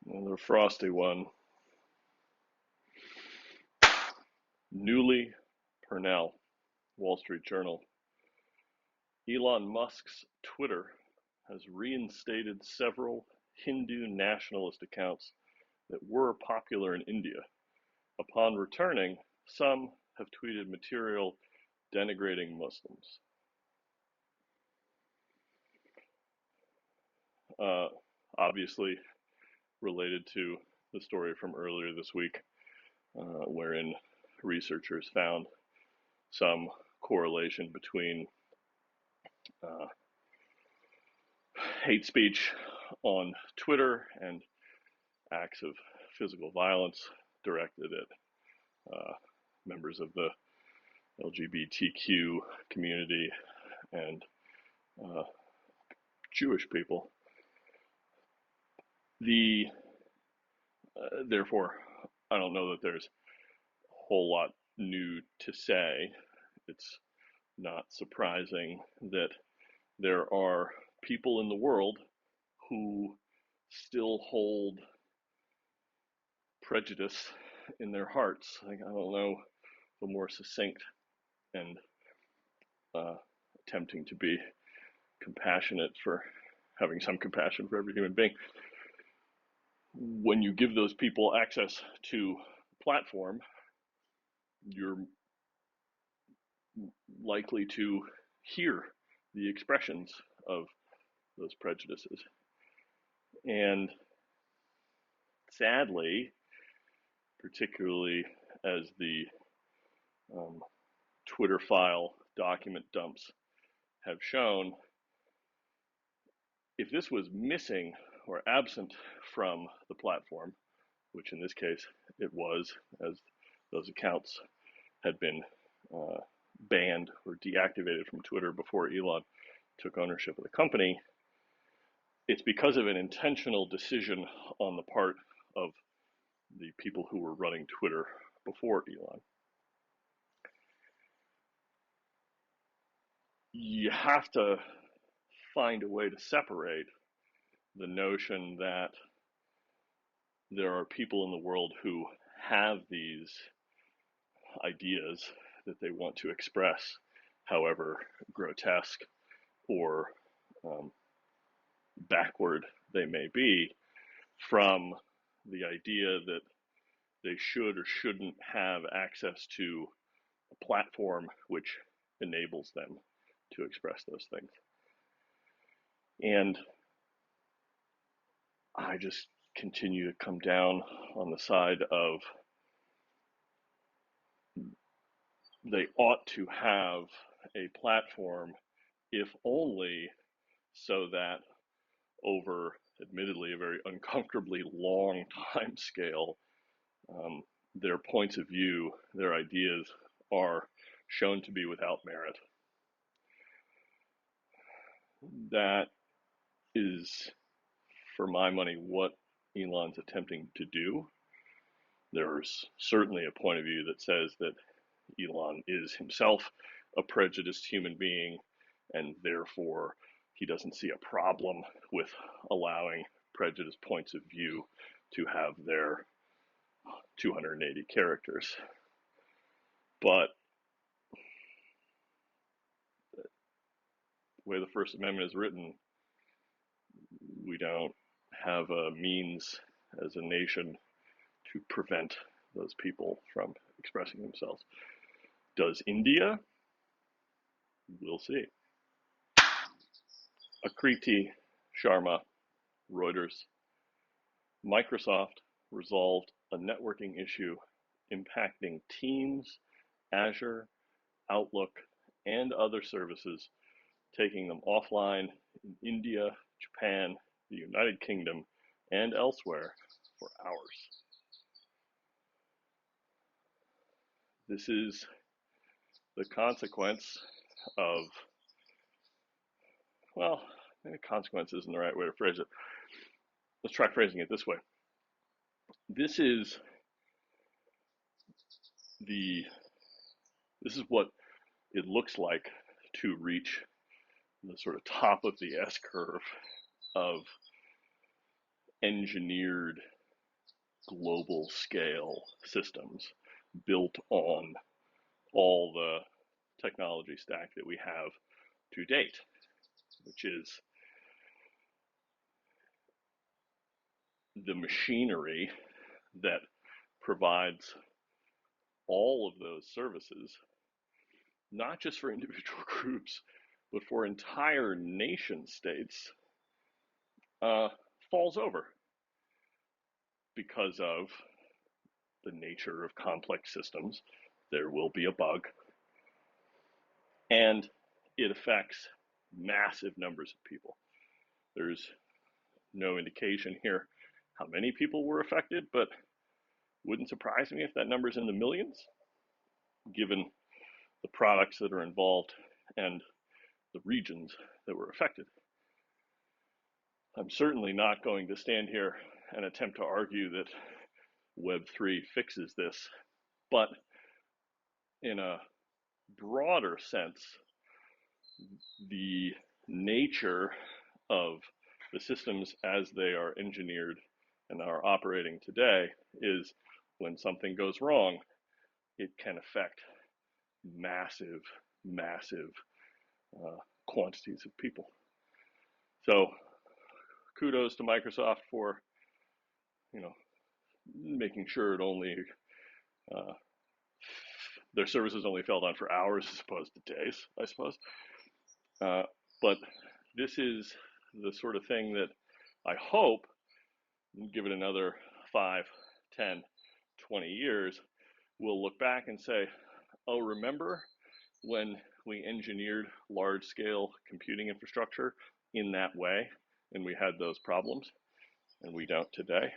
Another Frosty one. Newly Purnell, Wall Street Journal. Elon Musk's Twitter has reinstated several Hindu nationalist accounts that were popular in India. Upon returning, some have tweeted material denigrating Muslims. Obviously related to the story from earlier this week, wherein researchers found some correlation between hate speech on Twitter and acts of physical violence directed at members of the LGBTQ community and Jewish people. Therefore, I don't know that there's a whole lot new to say. It's not surprising that there are people in the world who still hold prejudice in their hearts. I don't know the more succinct and attempting to be compassionate for having some compassion for every human being. When you give those people access to the platform, you're likely to hear the expressions of those prejudices. And sadly, particularly as the Twitter file document dumps have shown, if this was missing or absent from the platform, which in this case it was, as those accounts had been banned or deactivated from Twitter before Elon took ownership of the company, it's because of an intentional decision on the part of the people who were running Twitter before Elon. You have to find a way to separate the notion that there are people in the world who have these ideas that they want to express, however grotesque or backward they may be, from the idea that they should or shouldn't have access to a platform which enables them to express those things. And I just continue to come down on the side of they ought to have a platform, if only so that over admittedly a very uncomfortably long time scale, their points of view, their ideas are shown to be without merit. That is, for my money, what Elon's attempting to do. There's certainly a point of view that says that Elon is himself a prejudiced human being, and therefore he doesn't see a problem with allowing prejudiced points of view to have their 280 characters. But the way the First Amendment is written, we don't have a means as a nation to prevent those people from expressing themselves. Does India? We'll see. Akriti Sharma, Reuters. Microsoft resolved a networking issue impacting Teams, Azure, Outlook, and other services, taking them offline in India, Japan, the United Kingdom, and elsewhere for hours. This is the consequence of, well, maybe consequence isn't the right way to phrase it. Let's try phrasing it this way. This is what it looks like to reach the sort of top of the S curve of engineered global scale systems built on all the technology stack that we have to date, which is the machinery that provides all of those services, not just for individual groups, but for entire nation states, falls over because of the nature of complex systems. There will be a bug, and it affects massive numbers of people. There's no indication here how many people were affected, but wouldn't surprise me if that number's in the millions, given the products that are involved and the regions that were affected. I'm certainly not going to stand here and attempt to argue that Web3 fixes this, but in a broader sense, the nature of the systems as they are engineered and are operating today is when something goes wrong, it can affect massive, massive quantities of people. So kudos to Microsoft for, making sure it only, their services only fell down for hours as opposed to days, I suppose. But this is the sort of thing that I hope, give it another 5, 10, 20 years, we'll look back and say, oh, remember when we engineered large-scale computing infrastructure in that way and we had those problems, and we don't today?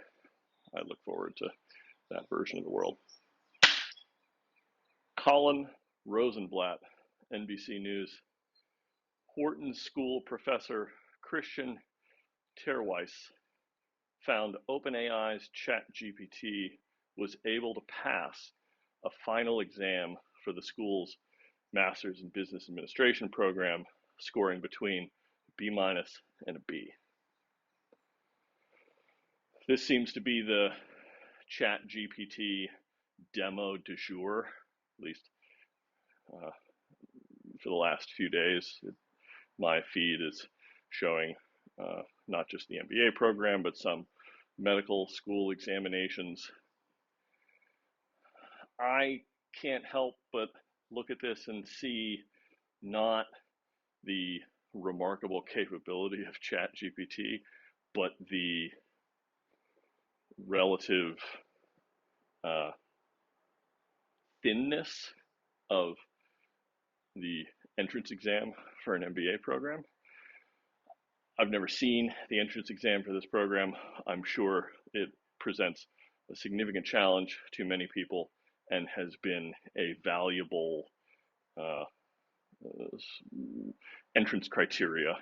I look forward to that version of the world. Colin Rosenblatt, NBC News. Wharton School professor Christian Terweiss found OpenAI's ChatGPT was able to pass a final exam for the school's Master's in Business Administration program, scoring between B- and a B. This seems to be the ChatGPT demo du jour, at least for the last few days. My feed is showing not just the MBA program, but some medical school examinations. I can't help but look at this and see not the remarkable capability of ChatGPT, but the relative thinness of the entrance exam for an MBA program. I've never seen the entrance exam for this program. I'm sure it presents a significant challenge to many people and has been a valuable entrance criteria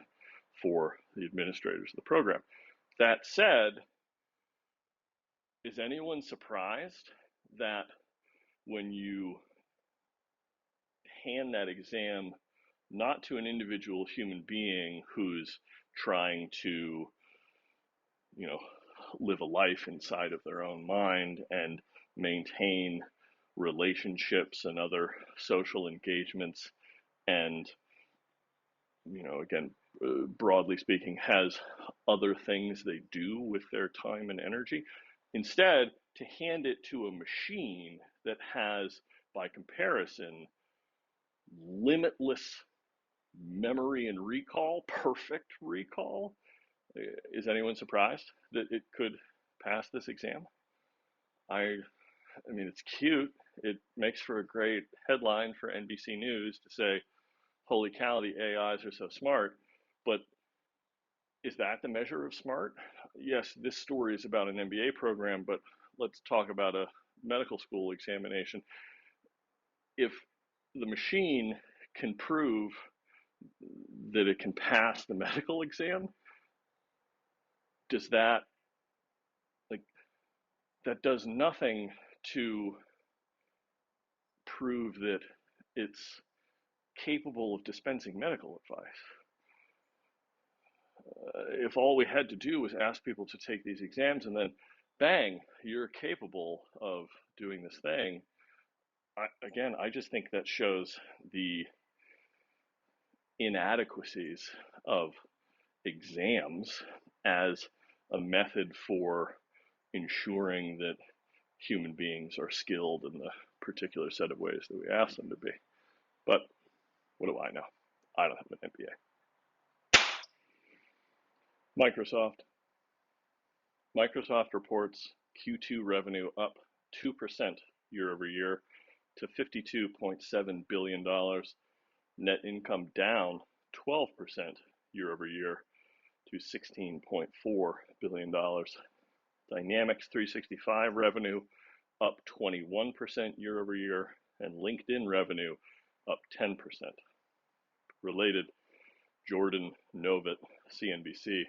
for the administrators of the program. That said, is anyone surprised that when you hand that exam not to an individual human being who's trying to, live a life inside of their own mind and maintain relationships and other social engagements, and, again, broadly speaking, has other things they do with their time and energy, instead to hand it to a machine that has, by comparison, limitless memory and recall, perfect recall. Is anyone surprised that it could pass this exam? I mean, it's cute. It makes for a great headline for NBC News to say, holy cow, the AIs are so smart. But is that the measure of smart? Yes, this story is about an MBA program, but let's talk about a medical school examination. If the machine can prove that it can pass the medical exam, does that, that does nothing to prove that it's capable of dispensing medical advice. if all we had to do was ask people to take these exams and then bang, you're capable of doing this thing. I just think that shows the inadequacies of exams as a method for ensuring that human beings are skilled in the particular set of ways that we ask them to be. But what do I know? I don't have an MBA. Microsoft reports Q2 revenue up 2% year over year to $52.7 billion. Net income down 12% year over year to $16.4 billion. Dynamics 365 revenue up 21% year over year, and LinkedIn revenue up 10%. Related, Jordan Novit, CNBC.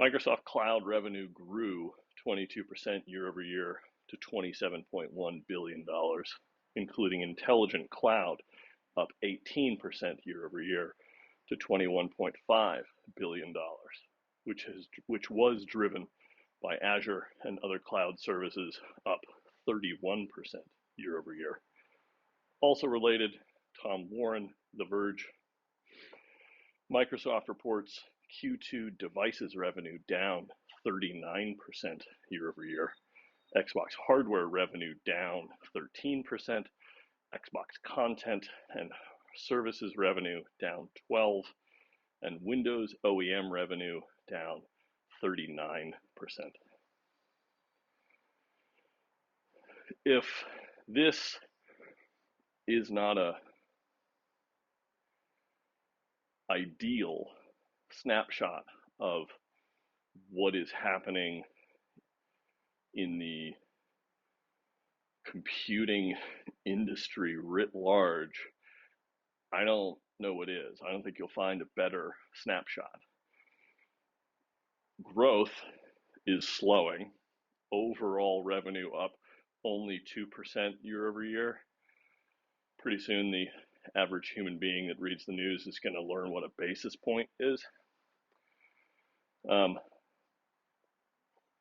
Microsoft Cloud revenue grew 22% year over year to $27.1 billion, including Intelligent Cloud up 18% year over year to $21.5 billion, which was driven by Azure and other cloud services up 31% year over year. Also related, Tom Warren, The Verge. Microsoft reports Q2 devices revenue down 39% year over year. Xbox hardware revenue down 13%. Xbox content and services revenue down 12%. And Windows OEM revenue down 39%. If this is not a ideal snapshot of what is happening in the computing industry writ large, I don't know what is. I don't think you'll find a better snapshot. Growth is slowing. Overall revenue up only 2% year over year. Pretty soon the average human being that reads the news is going to learn what a basis point is.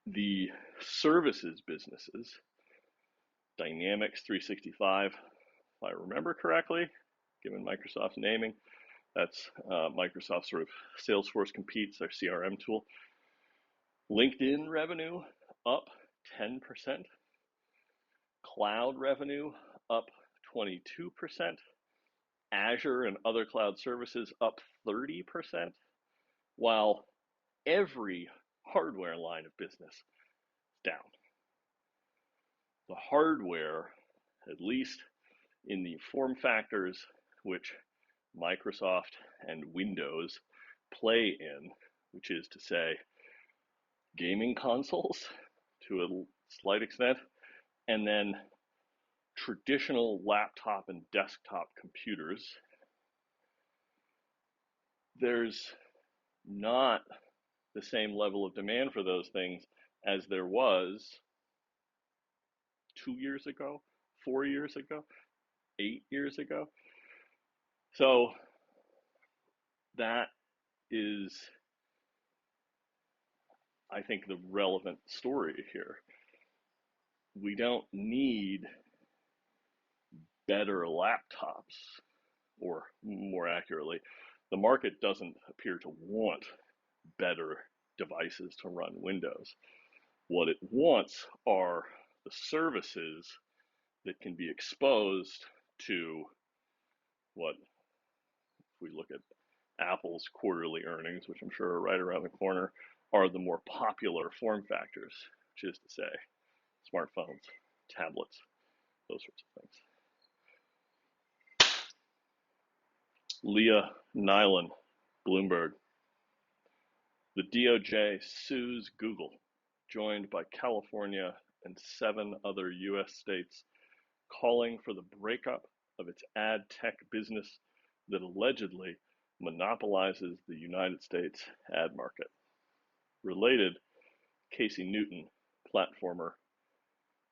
The services businesses, Dynamics 365, if I remember correctly, given Microsoft's naming, that's Microsoft sort of Salesforce competes, their CRM tool. LinkedIn revenue up 10%. Cloud revenue up 22%. Azure and other cloud services up 30%, while every hardware line of business is down. The hardware, at least in the form factors which Microsoft and Windows play in, which is to say gaming consoles to a slight extent, and then traditional laptop and desktop computers, there's not the same level of demand for those things as there was 2 years ago, 4 years ago, 8 years ago. So that is, I think, the relevant story here. We don't need better laptops, or more accurately, the market doesn't appear to want better devices to run Windows. What it wants are the services that can be exposed to what, if we look at Apple's quarterly earnings, which I'm sure are right around the corner, are the more popular form factors, which is to say smartphones, tablets, those sorts of things. Leah Nyland, Bloomberg. The DOJ sues Google, joined by California and 7 other U.S. states, calling for the breakup of its ad tech business that allegedly monopolizes the United States ad market. Related, Casey Newton, platformer.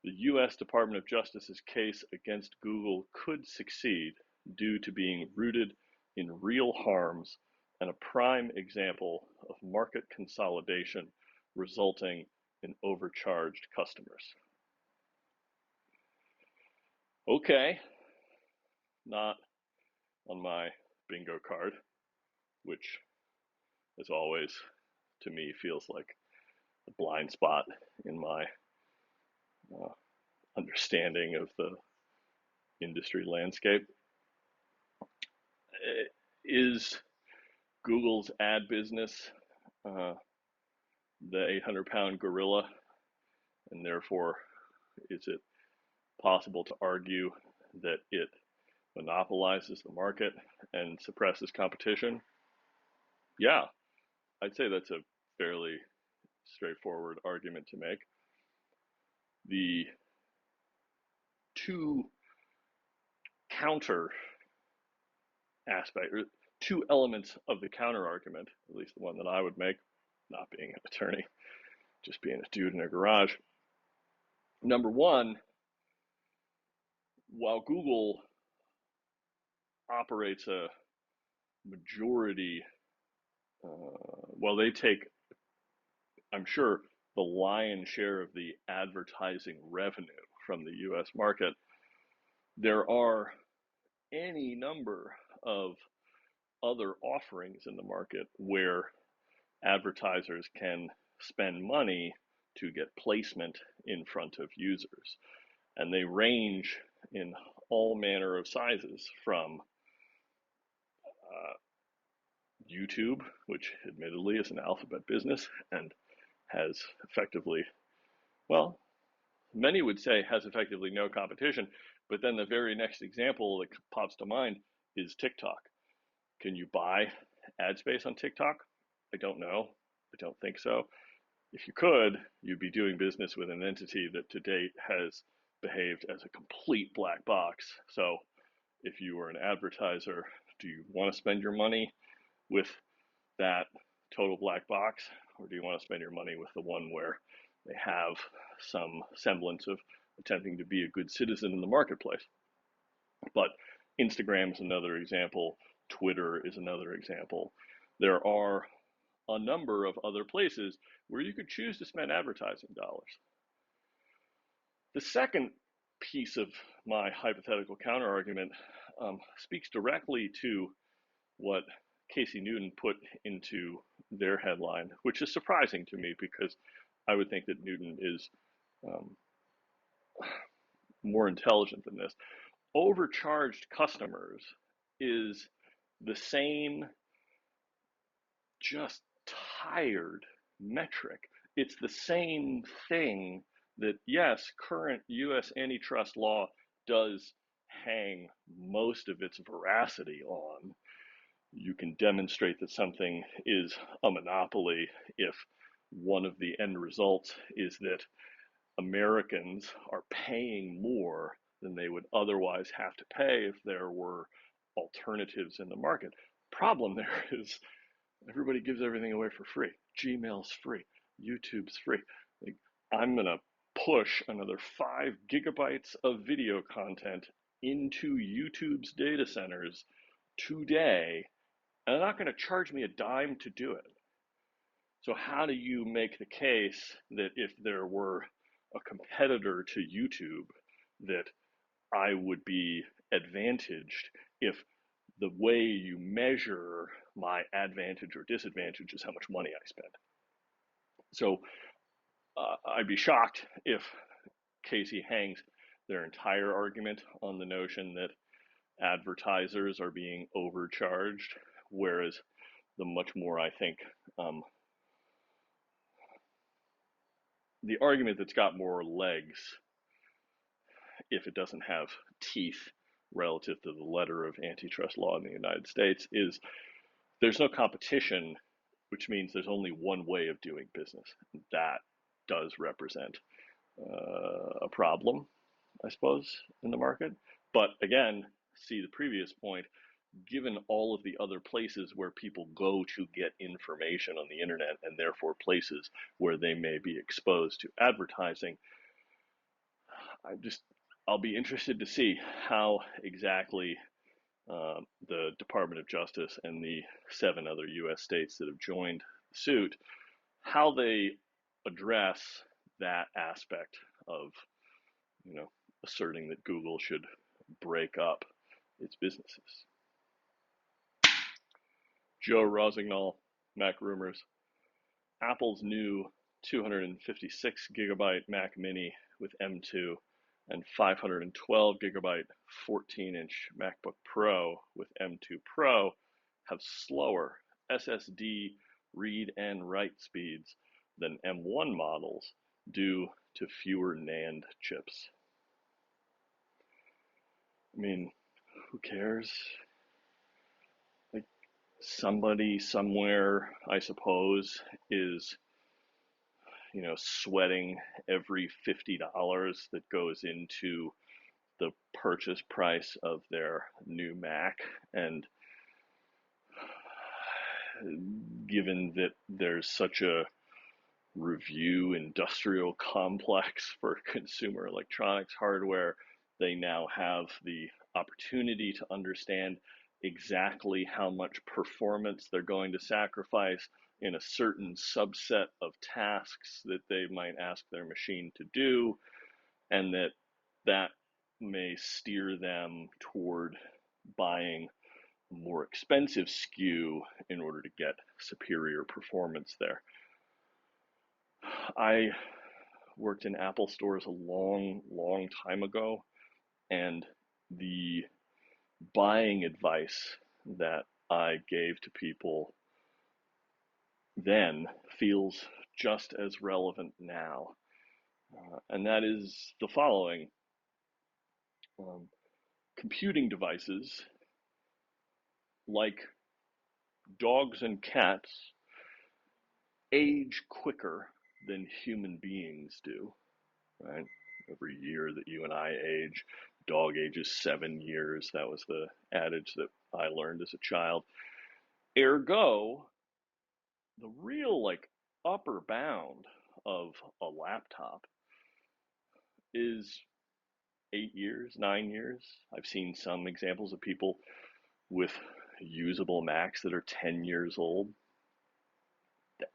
The U.S. Department of Justice's case against Google could succeed due to being rooted in real harms and a prime example of market consolidation resulting in overcharged customers. Okay, not on my bingo card, which, as always, to me feels like a blind spot in my understanding of the industry landscape. Is Google's ad business the 800-pound gorilla, and therefore is it possible to argue that it monopolizes the market and suppresses competition? Yeah, I'd say that's a fairly straightforward argument to make. The two counter aspect, or two elements of the counter argument, at least the one that I would make, not being an attorney, just being a dude in a garage. Number one, while Google operates a majority, they take, I'm sure, the lion's share of the advertising revenue from the US market, there are any number of other offerings in the market where advertisers can spend money to get placement in front of users. And they range in all manner of sizes, from YouTube, which admittedly is an alphabet business and has effectively, well, many would say has effectively no competition, but then the very next example that pops to mind is TikTok. Can you buy ad space on TikTok? I don't know. I don't think so. If you could, you'd be doing business with an entity that to date has behaved as a complete black box. So if you were an advertiser, do you want to spend your money with that total black box, or do you want to spend your money with the one where they have some semblance of attempting to be a good citizen in the marketplace? But Instagram is another example. Twitter is another example. There are a number of other places where you could choose to spend advertising dollars. The second piece of my hypothetical counterargument speaks directly to what Casey Newton put into their headline, which is surprising to me because I would think that Newton is more intelligent than this. Overcharged customers is the same just tired metric. It's the same thing that, yes, current US antitrust law does hang most of its veracity on. You can demonstrate that something is a monopoly if one of the end results is that Americans are paying more than they would otherwise have to pay if there were alternatives in the market. Problem there is everybody gives everything away for free. Gmail's free. YouTube's free. Like, I'm going to push another 5 gigabytes of video content into YouTube's data centers today, and they're not going to charge me a dime to do it. So how do you make the case that if there were a competitor to YouTube, that I would be advantaged if the way you measure my advantage or disadvantage is how much money I spend? So I'd be shocked if Casey hangs their entire argument on the notion that advertisers are being overcharged, whereas the much more, I think, the argument that's got more legs, if it doesn't have teeth relative to the letter of antitrust law in the United States, is there's no competition, which means there's only one way of doing business. That does represent a problem, I suppose, in the market. But again, see the previous point, given all of the other places where people go to get information on the internet, and therefore places where they may be exposed to advertising, I'll be interested to see how exactly the Department of Justice and the 7 other US states that have joined the suit, how they address that aspect of, asserting that Google should break up its businesses. Joe Rosignol, Mac Rumors. Apple's new 256 gigabyte Mac Mini with M2 and 512 gigabyte 14-inch MacBook Pro with M2 Pro have slower SSD read and write speeds than M1 models due to fewer NAND chips. I mean, who cares? Like, somebody somewhere, I suppose, is sweating every $50 that goes into the purchase price of their new Mac. And given that there's such a review industrial complex for consumer electronics hardware, they now have the opportunity to understand exactly how much performance they're going to sacrifice in a certain subset of tasks that they might ask their machine to do, and that may steer them toward buying a more expensive SKU in order to get superior performance there. I worked in Apple stores a long time ago, and the buying advice that I gave to people then feels just as relevant now. And that is the following. Computing devices, like dogs and cats, age quicker than human beings do, right? Every year that you and I age, dog ages 7 years. That was the adage that I learned as a child. Ergo, the real upper bound of a laptop is 8 years, 9 years. I've seen some examples of people with usable Macs that are 10 years old.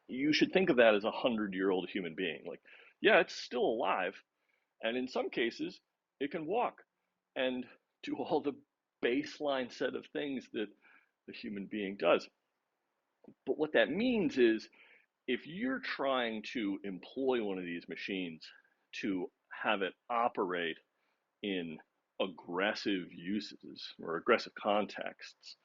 You should think of that as a 100-year-old human being. Yeah, it's still alive, and in some cases, it can walk and do all the baseline set of things that the human being does. But what that means is, if you're trying to employ one of these machines to have it operate in aggressive uses or aggressive contexts,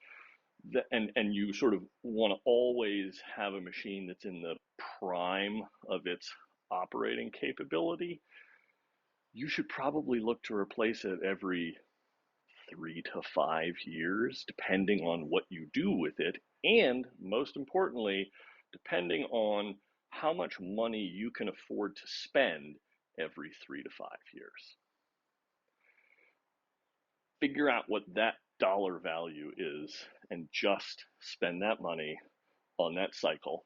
and you sort of want to always have a machine that's in the prime of its operating capability, you should probably look to replace it every 3 to 5 years, depending on what you do with it, and most importantly, depending on how much money you can afford to spend every 3 to 5 years. Figure out what that dollar value is and just spend that money on that cycle,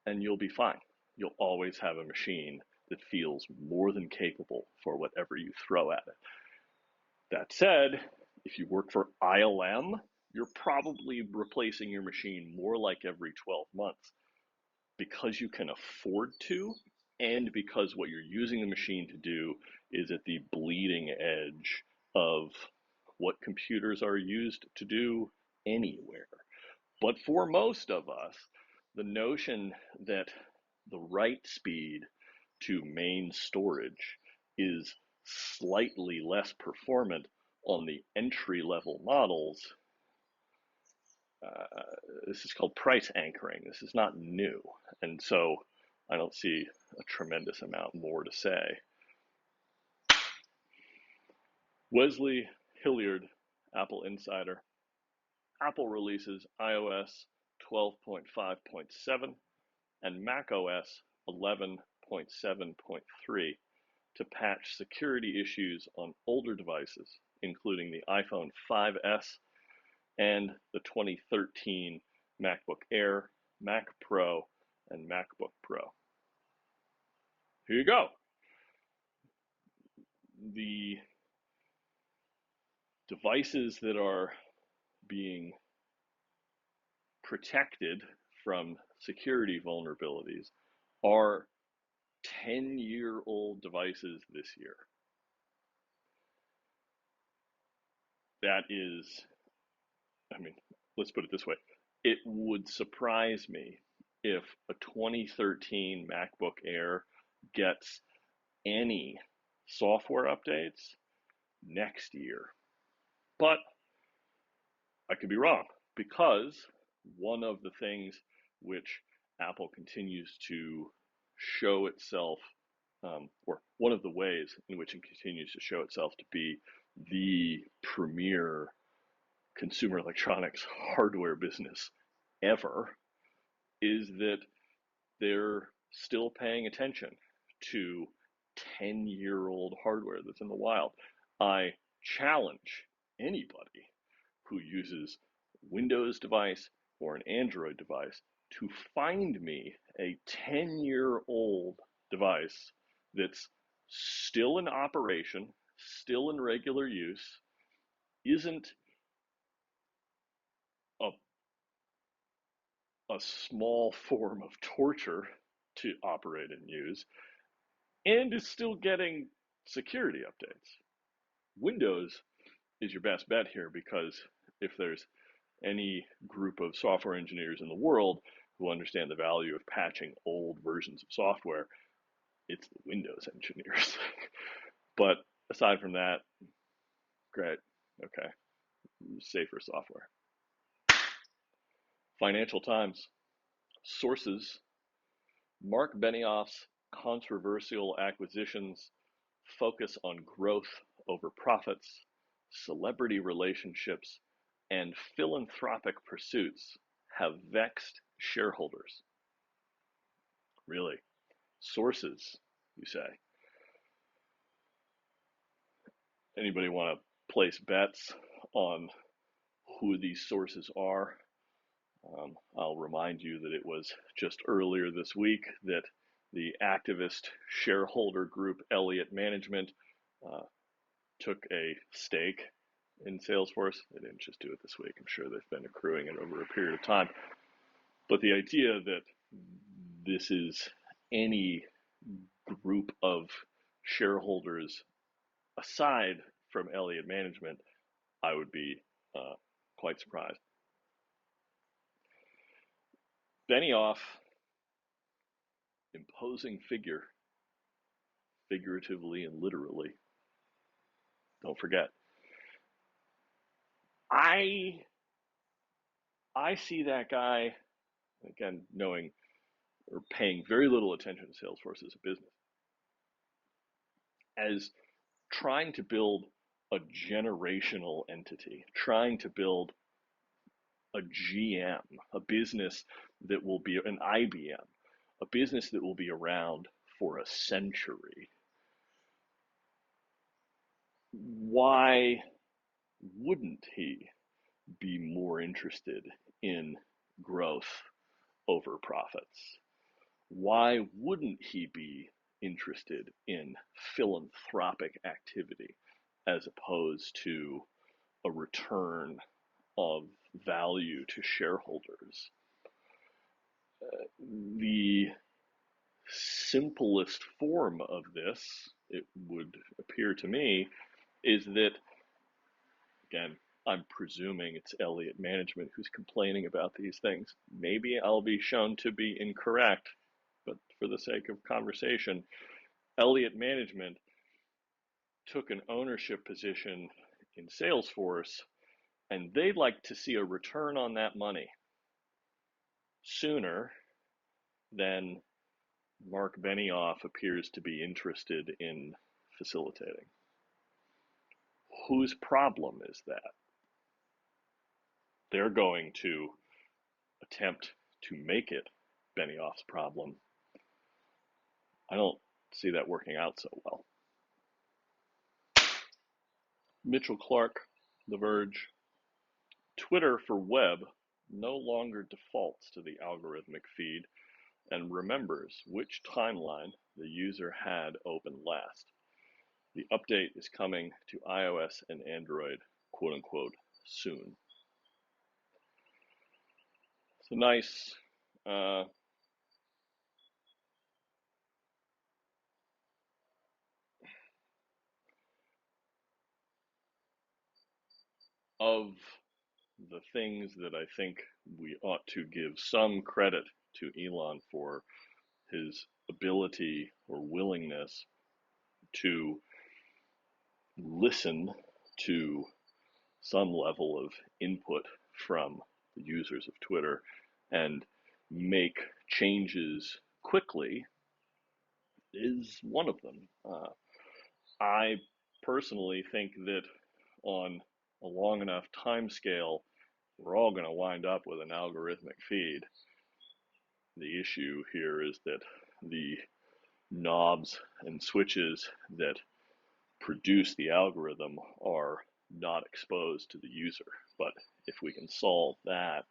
and you'll be fine. You'll always have a machine that feels more than capable for whatever you throw at it. That said, if you work for ILM, you're probably replacing your machine more like every 12 months because you can afford to, and because what you're using the machine to do is at the bleeding edge of what computers are used to do anywhere. But for most of us, the notion that the write speed to main storage is slightly less performant on the entry-level models, this is called price anchoring. This is not new. And so I don't see a tremendous amount more to say. Wesley Hilliard, Apple Insider. Apple releases iOS 12.5.7 and macOS 11.7.3 to patch security issues on older devices, including the iPhone 5S and the 2013 MacBook Air, Mac Pro, and MacBook Pro. Here you go. The devices that are being protected from security vulnerabilities are 10-year-old devices this year. That is, I mean, let's put it this way. It would surprise me if a 2013 MacBook Air gets any software updates next year. But I could be wrong, because one of the things which Apple continues to show itself, or one of the ways in which it continues to show itself to be the premier consumer electronics hardware business ever, is that they're still paying attention to 10-year-old hardware that's in the wild. I challenge anybody who uses Windows device or an Android device to find me a 10-year-old device that's still in operation, still in regular use, isn't a, a small form of torture to operate and use, and is still getting security updates. Windows is your best bet here, because if there's any group of software engineers in the world who understand the value of patching old versions of software, it's the Windows engineers. But aside from that, great, okay, safer software. Financial Times. Sources: Mark Benioff's controversial acquisitions focus on growth over profits, celebrity relationships, and philanthropic pursuits have vexed shareholders. Really? Sources, you say? Anybody want to place bets on who these sources are? I'll remind you that it was just earlier this week that the activist shareholder group Elliott Management took a stake in Salesforce. They didn't just do it this week. I'm sure they've been accruing it over a period of time. But the idea that this is any group of shareholders aside from Elliott Management, I would be quite surprised. Benioff, imposing figure, figuratively and literally. Don't forget. I see that guy, again, knowing or paying very little attention to Salesforce as a business, as trying to build a generational entity, trying to build a GM, a business that will be an IBM, a business that will be around for a century. Why wouldn't he be more interested in growth over profits? Why wouldn't he be interested in philanthropic activity as opposed to a return of value to shareholders? The simplest form of this, it would appear to me, is that, again, I'm presuming it's Elliott Management who's complaining about these things. Maybe I'll be shown to be incorrect, but for the sake of conversation, Elliott Management took an ownership position in Salesforce, and they'd like to see a return on that money sooner than Mark Benioff appears to be interested in facilitating. Whose problem is that? They're going to attempt to make it Benioff's problem. I don't see that working out so well. Mitchell Clark, The Verge. Twitter for web no longer defaults to the algorithmic feed and remembers which timeline the user had open last. The update is coming to iOS and Android, quote unquote, soon. It's a nice of the things that I think we ought to give some credit to Elon for, his ability or willingness to listen to some level of input from the users of Twitter and make changes quickly is one of them. I personally think that on a long enough time scale, we're all going to wind up with an algorithmic feed. The issue here is that the knobs and switches that produce the algorithm are not exposed to the user. But if we can solve that,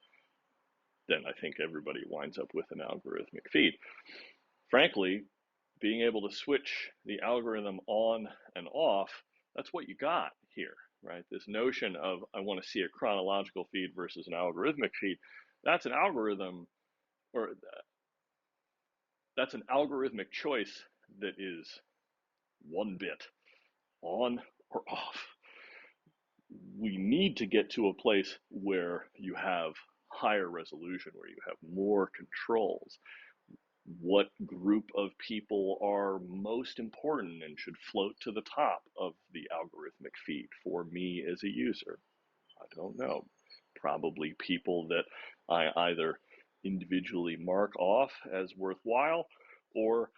then I think everybody winds up with an algorithmic feed. Frankly, being able to switch the algorithm on and off, that's what you got here, right? This notion of I want to see a chronological feed versus an algorithmic feed, that's an algorithm, or that's an algorithmic choice that is one bit on or off. We need to get to a place where you have higher resolution, where you have more controls. What group of people are most important and should float to the top of the algorithmic feed for me as a user? I don't know. Probably people that I either individually mark off as worthwhile, or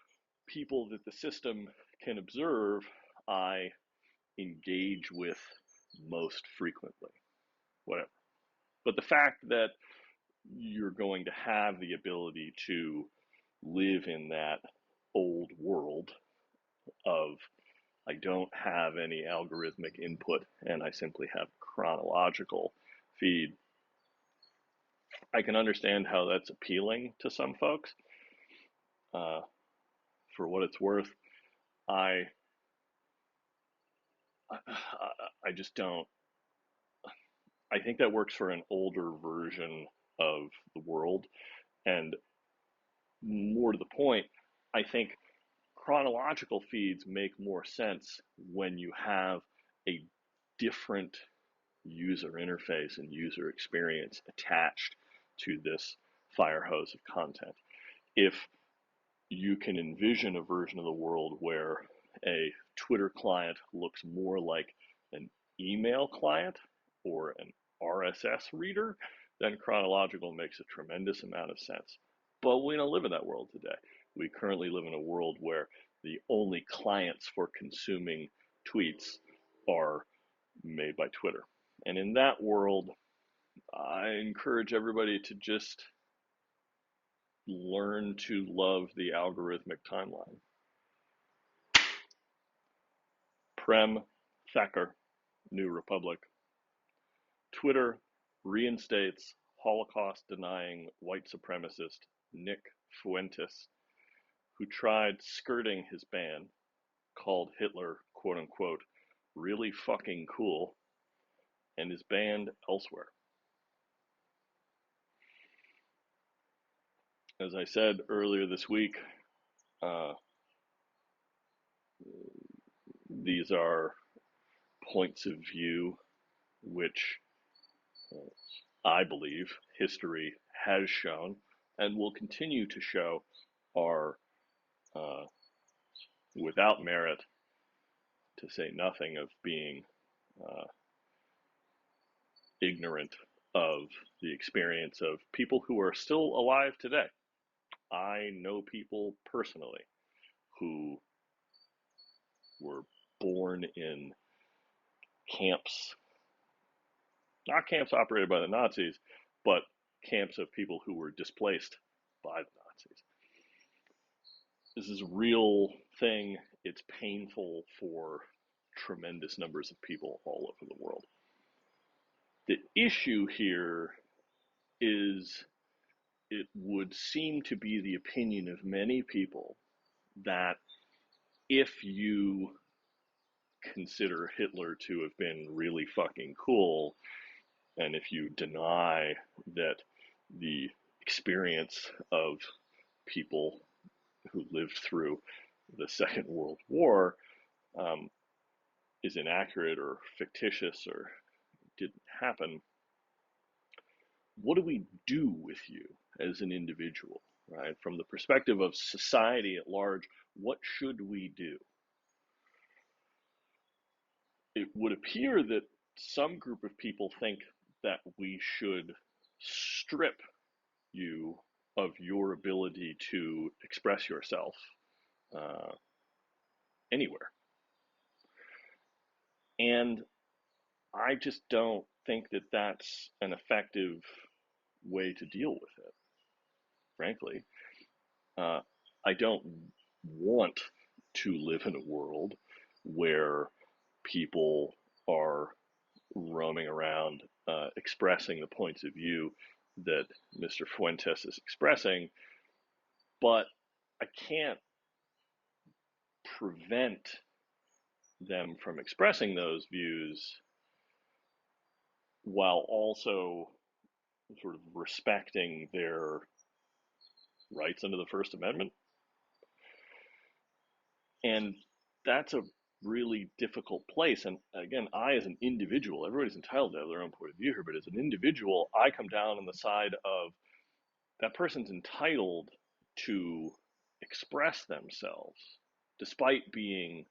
people that the system can observe I engage with most frequently, whatever. But the fact that you're going to have the ability to live in that old world of I don't have any algorithmic input and I simply have chronological feed, I can understand how that's appealing to some folks. For what it's worth, I just don't. I think that works for an older version of the world, and more to the point, I think chronological feeds make more sense when you have a different user interface and user experience attached to this fire hose of content. If you can envision a version of the world where a Twitter client looks more like an email client or an RSS reader, then chronological makes a tremendous amount of sense. But we don't live in that world today. We currently live in a world where the only clients for consuming tweets are made by Twitter. And in that world, I encourage everybody to just learn to love the algorithmic timeline. Prem Thacker, New Republic. Twitter reinstates Holocaust denying white supremacist Nick Fuentes, who tried skirting his ban, called Hitler, quote unquote, really fucking cool, and is banned elsewhere. As I said earlier this week, these are points of view which I believe history has shown and will continue to show are without merit, to say nothing of being ignorant of the experience of people who are still alive today. I know people personally who were born in camps, not camps operated by the Nazis, but camps of people who were displaced by the Nazis. This is a real thing. It's painful for tremendous numbers of people all over the world. The issue here is it would seem to be the opinion of many people that if you consider Hitler to have been really fucking cool, and if you deny that the experience of people who lived through the Second World War is inaccurate or fictitious or didn't happen, what do we do with you as an individual, right? From the perspective of society at large, what should we do? It would appear that some group of people think that we should strip you of your ability to express yourself anywhere. And I just don't think that that's an effective way to deal with it, frankly. I don't want to live in a world where people are roaming around expressing the points of view that Mr. Fuentes is expressing, but I can't prevent them from expressing those views while also sort of respecting their rights under the First Amendment. And that's a really difficult place. And again, I, as an individual, everybody's entitled to have their own point of view here, but as an individual, I come down on the side of that person's entitled to express themselves despite being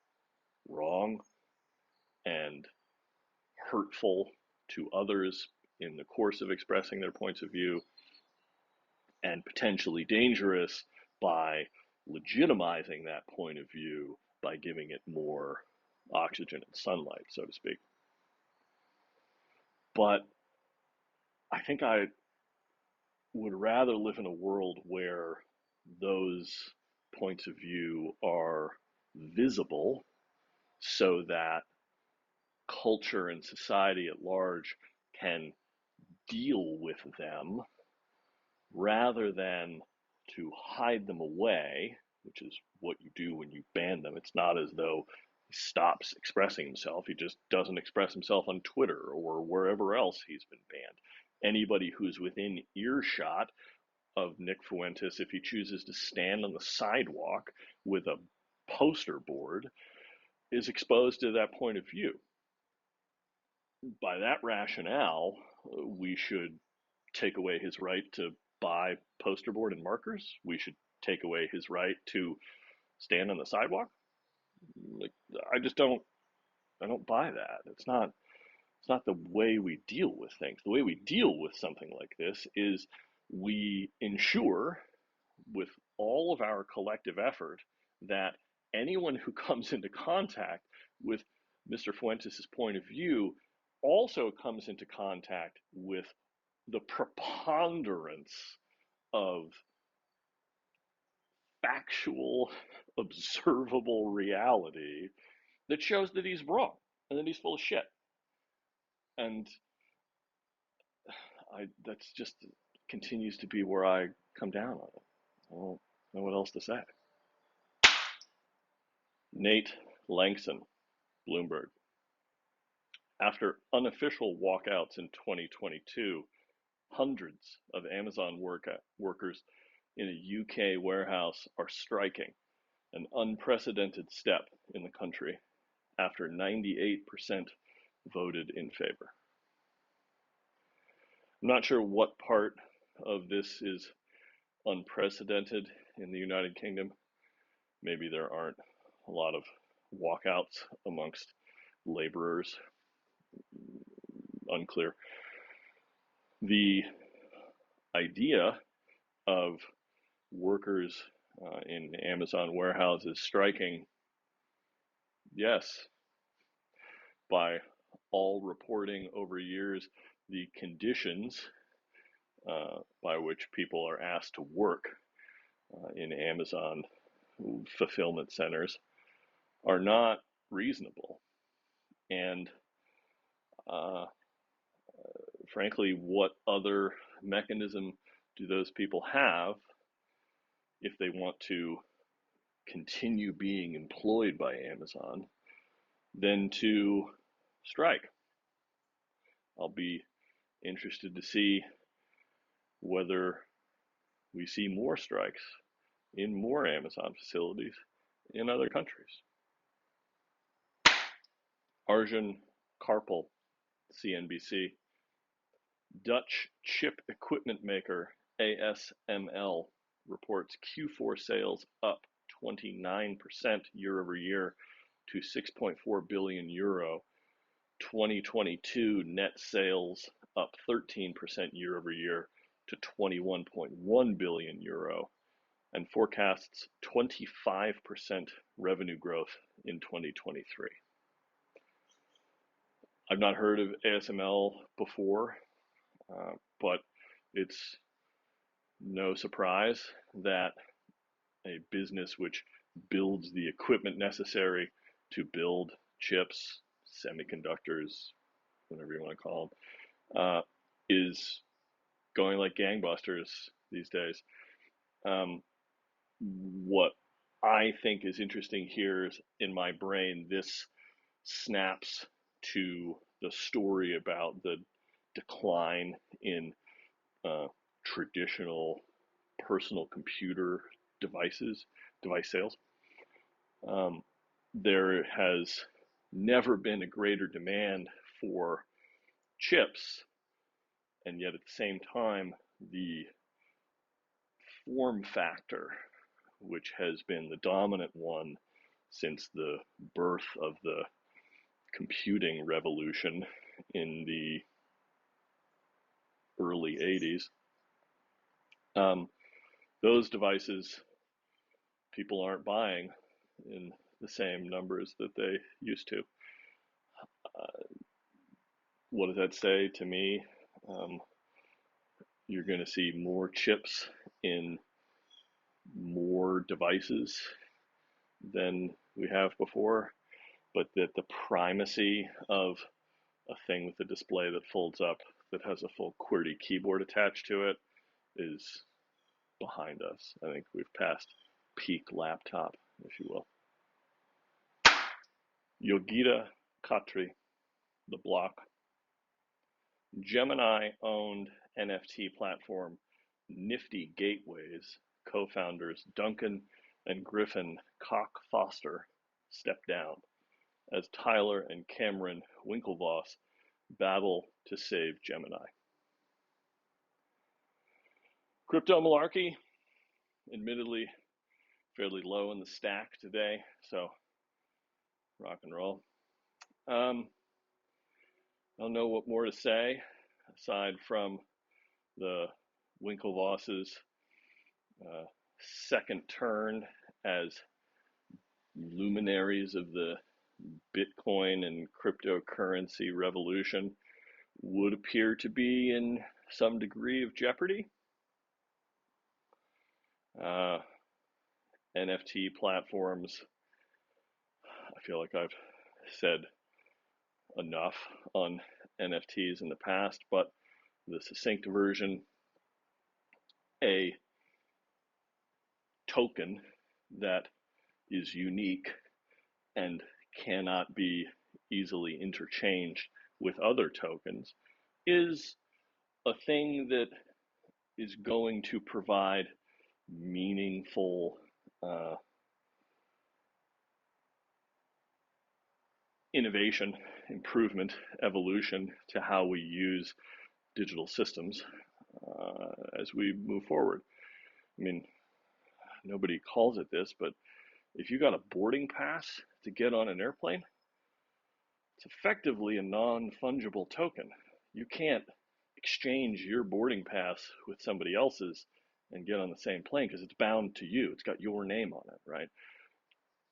wrong and hurtful to others in the course of expressing their points of view, and potentially dangerous by legitimizing that point of view by giving it more oxygen and sunlight, so to speak. But I think I would rather live in a world where those points of view are visible so that culture and society at large can deal with them rather than to hide them away, which is what you do when you ban them. It's not as though he stops expressing himself. He just doesn't express himself on Twitter or wherever else he's been banned. Anybody who's within earshot of Nick Fuentes, if he chooses to stand on the sidewalk with a poster board, is exposed to that point of view. By that rationale, we should take away his right to buy poster board and markers. We should take away his right to stand on the sidewalk. Like, I don't buy that. It's not the way we deal with things. The way we deal with something like this is we ensure with all of our collective effort that anyone who comes into contact with Mr. Fuentes' point of view also comes into contact with the preponderance of factual, observable reality that shows that he's wrong and that he's full of shit. And that's just continues to be where I come down on it. I don't know what else to say. Nate Langson, Bloomberg. After unofficial walkouts in 2022, hundreds of Amazon workers in a UK warehouse are striking, an unprecedented step in the country after 98% voted in favor. I'm not sure what part of this is unprecedented in the United Kingdom. Maybe there aren't a lot of walkouts amongst laborers. Unclear. The idea of workers in Amazon warehouses striking, yes, by all reporting over years, the conditions by which people are asked to work in Amazon fulfillment centers are not reasonable. And frankly, what other mechanism do those people have if they want to continue being employed by Amazon than to strike? I'll be interested to see whether we see more strikes in more Amazon facilities in other countries. Arjun Karpel, CNBC. Dutch chip equipment maker ASML reports Q4 sales up 29% year over year to 6.4 billion euro. 2022 net sales up 13% year over year to 21.1 billion euro, and forecasts 25% revenue growth in 2023. I've not heard of ASML before, but it's no surprise that a business which builds the equipment necessary to build chips, semiconductors, whatever you want to call them, is going like gangbusters these days. What I think is interesting here is, in my brain, this snaps to the story about the decline in traditional personal computer device sales. There has never been a greater demand for chips, and yet at the same time, the form factor, which has been the dominant one since the birth of the computing revolution in the early 80s, those devices people aren't buying in the same numbers that they used to. What does that say to me? You're going to see more chips in more devices than we have before, but that the primacy of a thing with a display that folds up that has a full QWERTY keyboard attached to it is behind us. I think we've passed peak laptop, if you will. Yogita Khatri, The Block. Gemini-owned NFT platform Nifty Gateways co-founders Duncan and Griffin Koch-Foster stepped down as Tyler and Cameron Winklevoss battle to save Gemini. Crypto Malarkey, admittedly fairly low in the stack today, so rock and roll. I don't know what more to say aside from the Winklevosses' second turn as luminaries of the Bitcoin and cryptocurrency revolution would appear to be in some degree of jeopardy. NFT platforms, I feel like I've said enough on NFTs in the past, but the succinct version, a token that is unique and cannot be easily interchanged with other tokens, is a thing that is going to provide meaningful innovation, improvement, evolution to how we use digital systems as we move forward. I mean, nobody calls it this, but if you got a boarding pass to get on an airplane, it's effectively a non-fungible token. You can't exchange your boarding pass with somebody else's and get on the same plane because it's bound to you. It's got your name on it, right?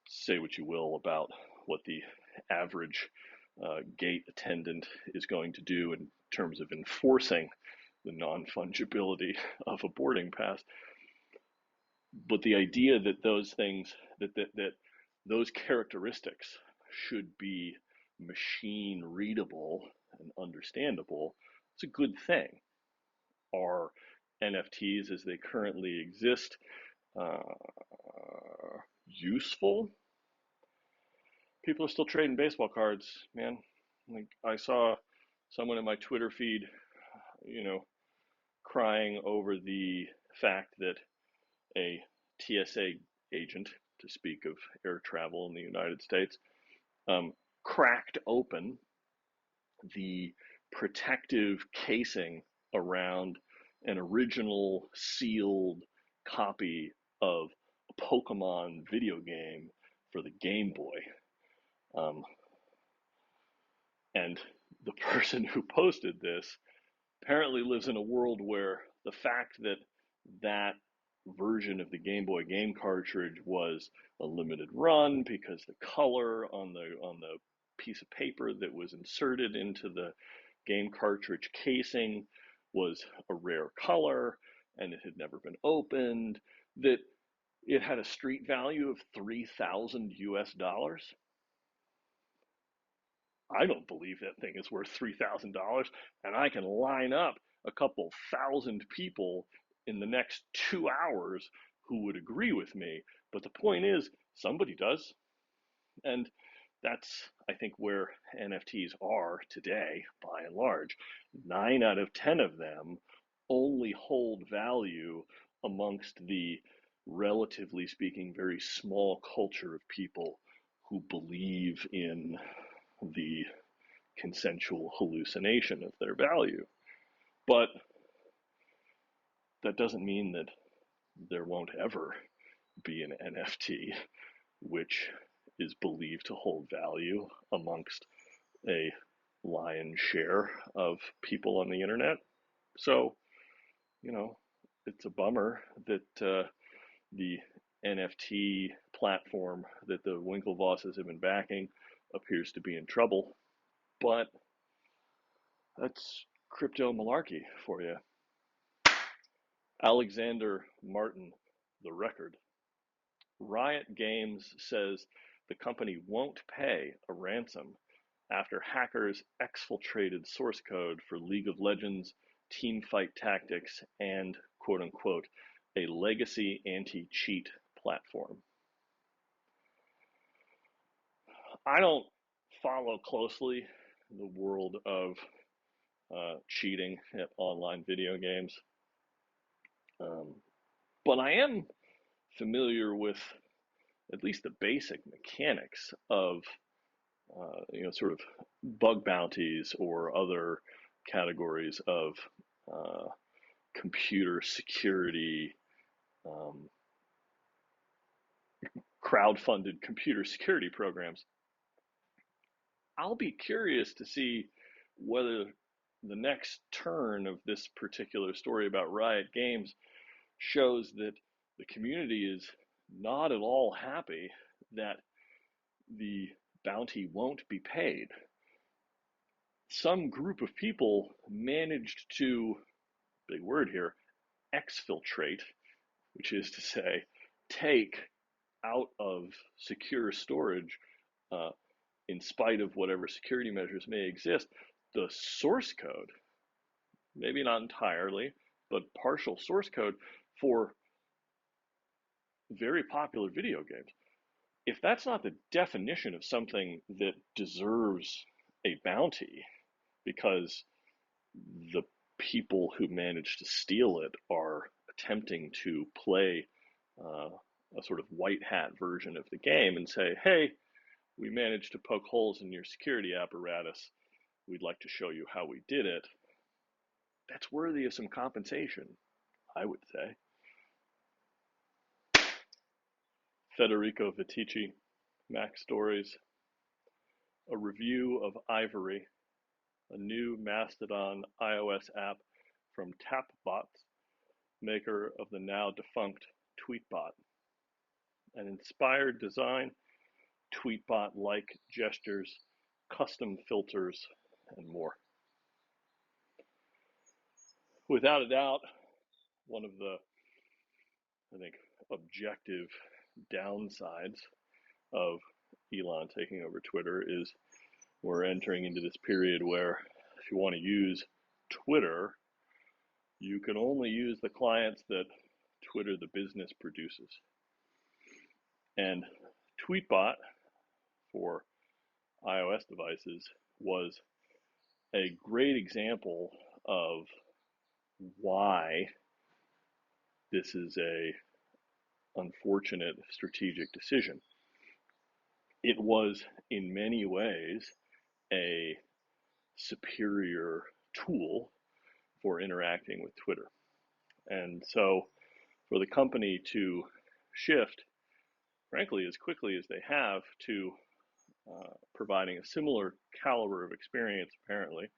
Say what you will about what the average gate attendant is going to do in terms of enforcing the non-fungibility of a boarding pass. But the idea that those things, that those characteristics should be machine readable and understandable, it's a good thing. Are NFTs as they currently exist useful? People are still trading baseball cards, man. Like, I saw someone in my Twitter feed, crying over the fact that a TSA agent, to speak of air travel in the United States, cracked open the protective casing around an original sealed copy of a Pokemon video game for the Game Boy. And the person who posted this apparently lives in a world where the fact that that version of the Game Boy game cartridge was a limited run because the color on the piece of paper that was inserted into the game cartridge casing was a rare color and it had never been opened, that it had a street value of 3,000 US dollars. I don't believe that thing is worth $3,000, and I can line up a couple thousand people in the next 2 hours who would agree with me. But the point is, somebody does. And that's, I think, where NFTs are today, by and large. 9 out of 10 of them only hold value amongst the, relatively speaking, very small culture of people who believe in the consensual hallucination of their value. But that doesn't mean that there won't ever be an NFT which is believed to hold value amongst a lion's share of people on the internet. So, it's a bummer that the NFT platform that the Winklevosses have been backing appears to be in trouble. But that's crypto malarkey for you. Alexander Martin, The Record. Riot Games says the company won't pay a ransom after hackers exfiltrated source code for League of Legends, Teamfight Tactics, and, quote unquote, a legacy anti-cheat platform. I don't follow closely the world of cheating at online video games, but I am familiar with at least the basic mechanics of sort of bug bounties or other categories of computer security, crowd-funded computer security programs. I'll be curious to see whether the next turn of this particular story about Riot Games shows that the community is not at all happy that the bounty won't be paid. Some group of people managed to, big word here, exfiltrate, which is to say, take out of secure storage, in spite of whatever security measures may exist, the source code, maybe not entirely, but partial source code for very popular video games. If that's not the definition of something that deserves a bounty, because the people who managed to steal it are attempting to play a sort of white hat version of the game and say, hey, we managed to poke holes in your security apparatus. We'd like to show you how we did it. That's worthy of some compensation, I would say. Federico Vitici, Mac Stories, a review of Ivory, a new Mastadon iOS app from Tapbots, maker of the now defunct Tweetbot. An inspired design, Tweetbot-like gestures, custom filters, and more. Without a doubt, one of the, I think, objective downsides of Elon taking over Twitter is we're entering into this period where if you want to use Twitter, you can only use the clients that Twitter the business produces. And Tweetbot for iOS devices was a great example of why this is a unfortunate strategic decision. It was in many ways a superior tool for interacting with Twitter. And so for the company to shift, frankly, as quickly as they have to providing a similar caliber of experience, apparently,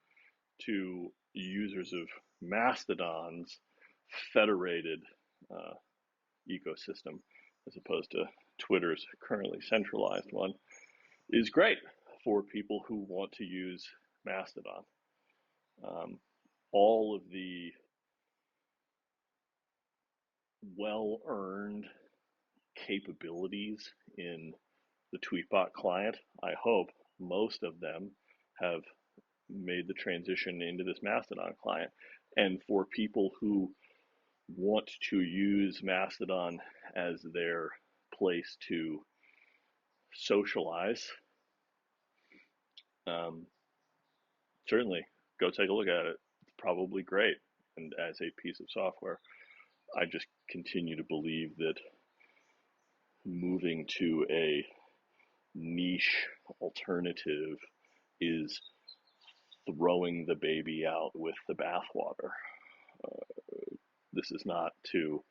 to users of Mastodon's federated ecosystem, as opposed to Twitter's currently centralized one, is great for people who want to use Mastodon. All of the well-earned capabilities in the Tweetbot client, I hope most of them have made the transition into this Mastodon client. And for people who want to use Mastodon as their place to socialize, certainly go take a look at it. It's probably great. And as a piece of software, I just continue to believe that moving to a niche alternative is throwing the baby out with the bathwater. This is not to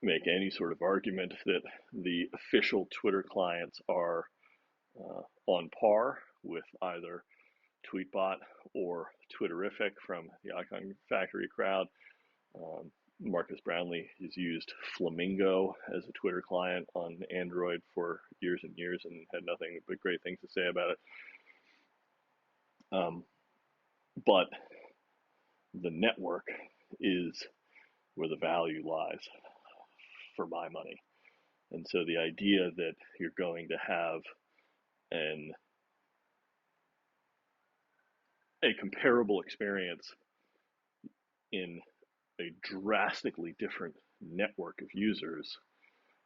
make any sort of argument that the official Twitter clients are on par with either Tweetbot or Twitterific from the Icon Factory crowd. Marcus Brownlee has used Flamingo as a Twitter client on Android for years and years and had nothing but great things to say about it. But the network is where the value lies for my money. And so the idea that you're going to have a comparable experience in a drastically different network of users,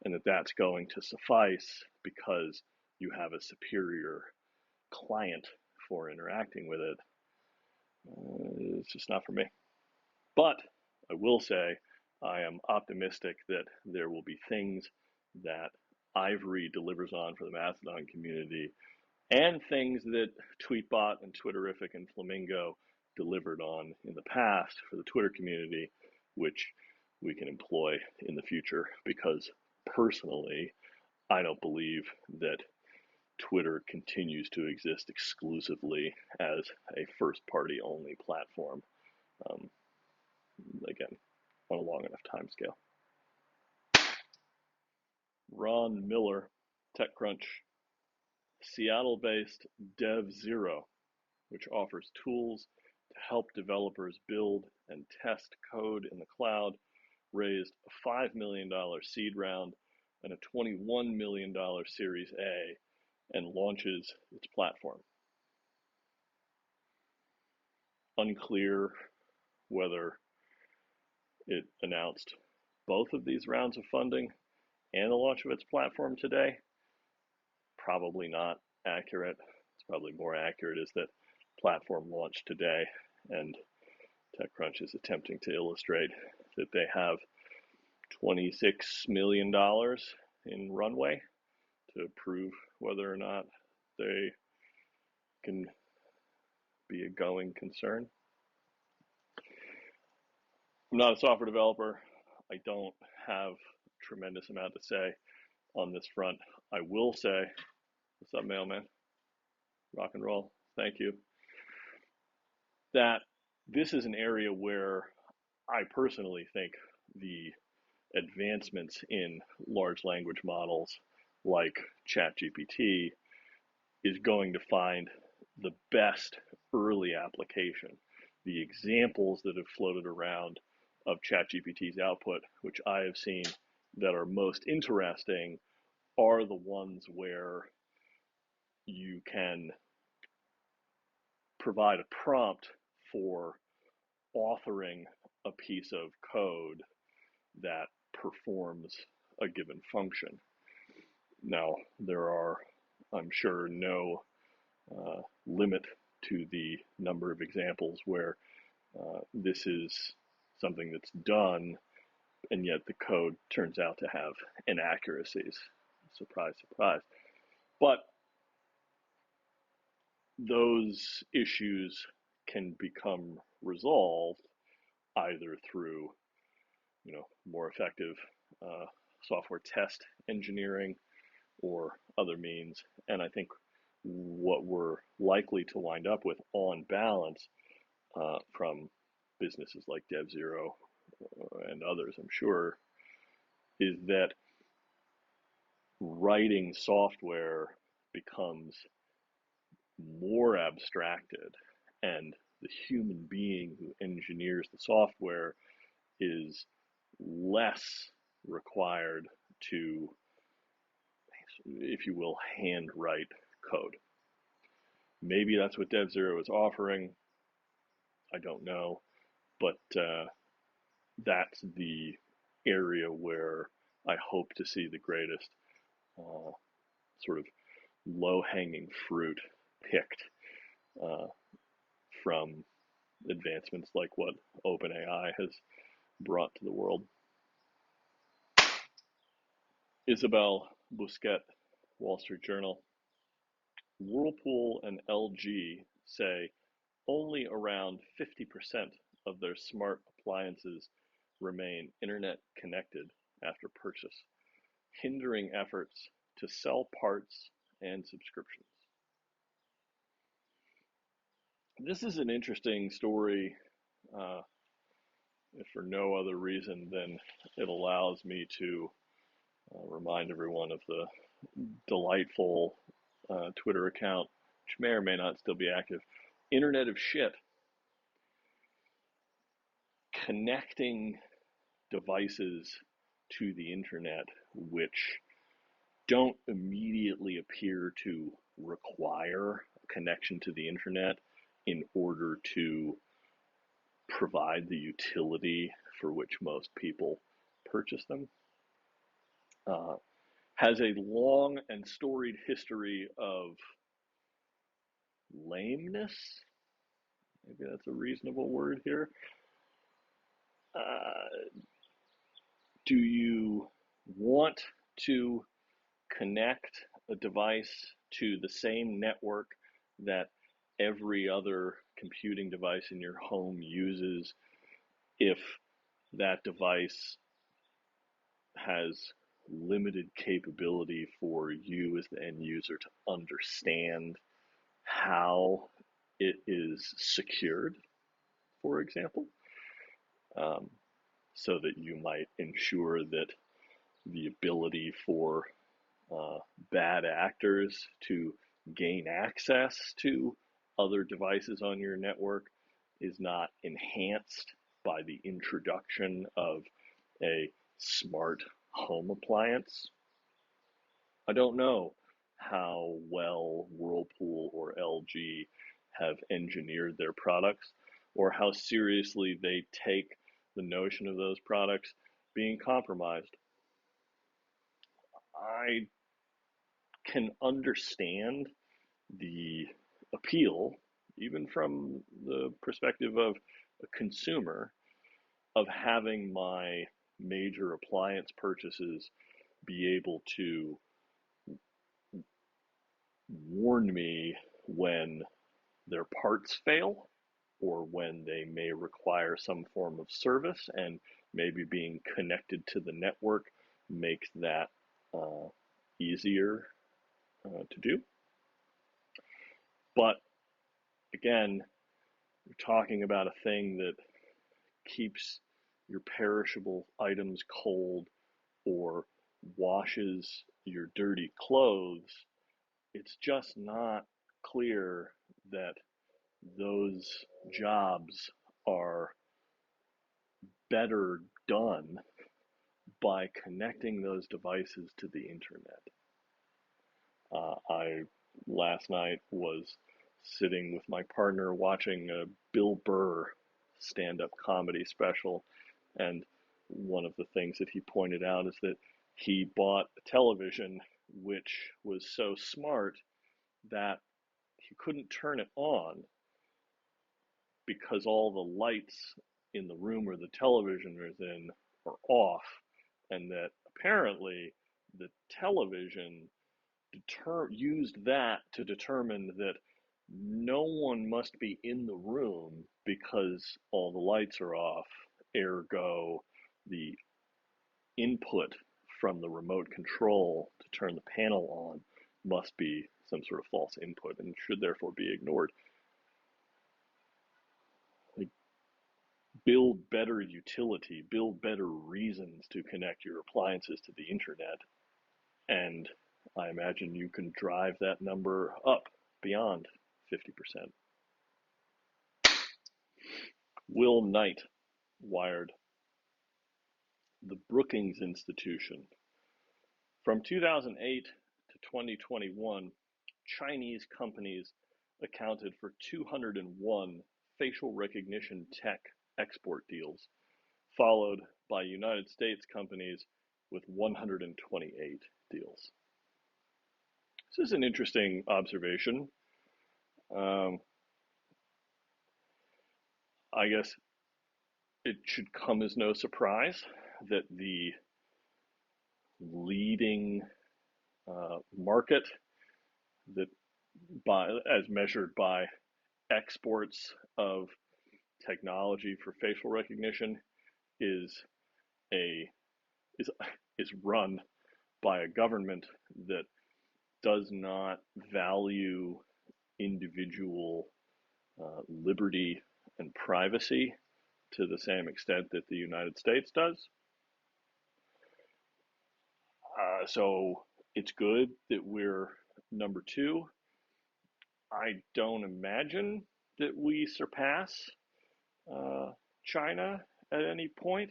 and that's going to suffice because you have a superior client for interacting with it, it's just not for me. But I will say I am optimistic that there will be things that Ivory delivers on for the Mastodon community and things that Tweetbot and Twitterific and Flamingo delivered on in the past for the Twitter community, which we can employ in the future, because personally, I don't believe that Twitter continues to exist exclusively as a first-party only platform, again, on a long enough time scale. Ron Miller, TechCrunch, Seattle-based DevZero, which offers tools to help developers build and test code in the cloud, raised a $5 million seed round and a $21 million Series A, and launches its platform. Unclear whether it announced both of these rounds of funding and the launch of its platform today. Probably not accurate. It's probably more accurate is that platform launched today, and TechCrunch is attempting to illustrate that they have $26 million in runway to prove whether or not they can be a going concern. I'm not a software developer. I don't have a tremendous amount to say on this front. I will say, what's up, mailman? Rock and roll. Thank you. That this is an area where I personally think the advancements in large language models like ChatGPT is going to find the best early application. The examples that have floated around of ChatGPT's output, which I have seen that are most interesting, are the ones where you can provide a prompt for authoring a piece of code that performs a given function. Now, there are, I'm sure, no limit to the number of examples where this is something that's done and yet the code turns out to have inaccuracies. Surprise, surprise. But those issues can become resolved either through, more effective software test engineering or other means. And I think what we're likely to wind up with on balance from businesses like DevZero and others, I'm sure, is that writing software becomes more abstracted, and the human being who engineers the software is less required to, if you will, handwrite code. Maybe that's what DevZero is offering. I don't know, but that's the area where I hope to see the greatest sort of low-hanging fruit picked from advancements like what OpenAI has brought to the world. Isabel Busquet, Wall Street Journal. Whirlpool and LG say only around 50% of their smart appliances remain internet connected after purchase, hindering efforts to sell parts and subscriptions. This is an interesting story, if for no other reason than it allows me to remind everyone of the delightful Twitter account, which may or may not still be active, Internet of Shit. Connecting devices to the internet which don't immediately appear to require a connection to the internet in order to provide the utility for which most people purchase them, has a long and storied history of lameness. Maybe that's a reasonable word here. Do you want to connect a device to the same network that every other computing device in your home uses if that device has limited capability for you as the end user to understand how it is secured, for example, so that you might ensure that the ability for bad actors to gain access to other devices on your network is not enhanced by the introduction of a smart home appliance. I don't know how well Whirlpool or LG have engineered their products or how seriously they take the notion of those products being compromised. I can understand the appeal, even from the perspective of a consumer, of having my major appliance purchases be able to warn me when their parts fail or when they may require some form of service, and maybe being connected to the network makes that easier to do. But again, you're talking about a thing that keeps your perishable items cold or washes your dirty clothes. It's just not clear that those jobs are better done by connecting those devices to the internet. I last night was sitting with my partner watching a Bill Burr stand-up comedy special, and one of the things that he pointed out is that he bought a television which was so smart that he couldn't turn it on because all the lights in the room where the television was in are off, and that apparently the television used that to determine that no one must be in the room because all the lights are off, ergo the input from the remote control to turn the panel on must be some sort of false input and should therefore be ignored. Like, build better utility, build better reasons to connect your appliances to the internet, and I imagine you can drive that number up beyond 50%. Will Knight, Wired. The Brookings Institution. From 2008 to 2021, Chinese companies accounted for 201 facial recognition tech export deals, followed by United States companies with 128 deals. This is an interesting observation. I guess it should come as no surprise that the leading market that as measured by exports of technology for facial recognition is run by a government that does not value individual liberty and privacy to the same extent that the United States does. So it's good that we're number two. I don't imagine that we surpass China at any point.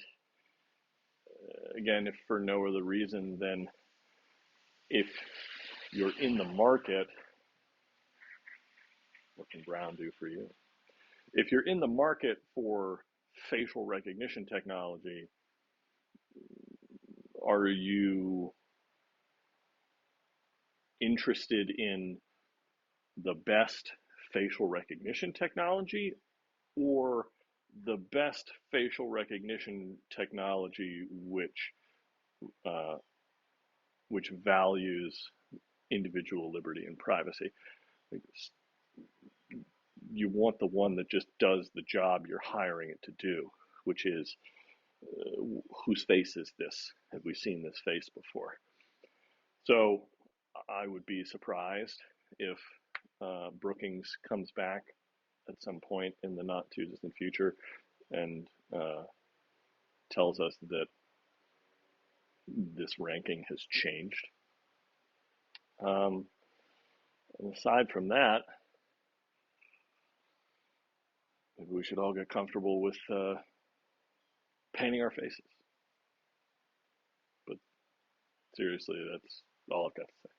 Again, if for no other reason than if you're in the market, what can Brown do for you? If you're in the market for facial recognition technology, are you interested in the best facial recognition technology or the best facial recognition technology which values individual liberty and privacy? You want the one that just does the job you're hiring it to do, which is whose face is this? Have we seen this face before? So I would be surprised if Brookings comes back at some point in the not too distant future and tells us that this ranking has changed. And aside from that, maybe we should all get comfortable with painting our faces. But seriously, that's all I've got to say.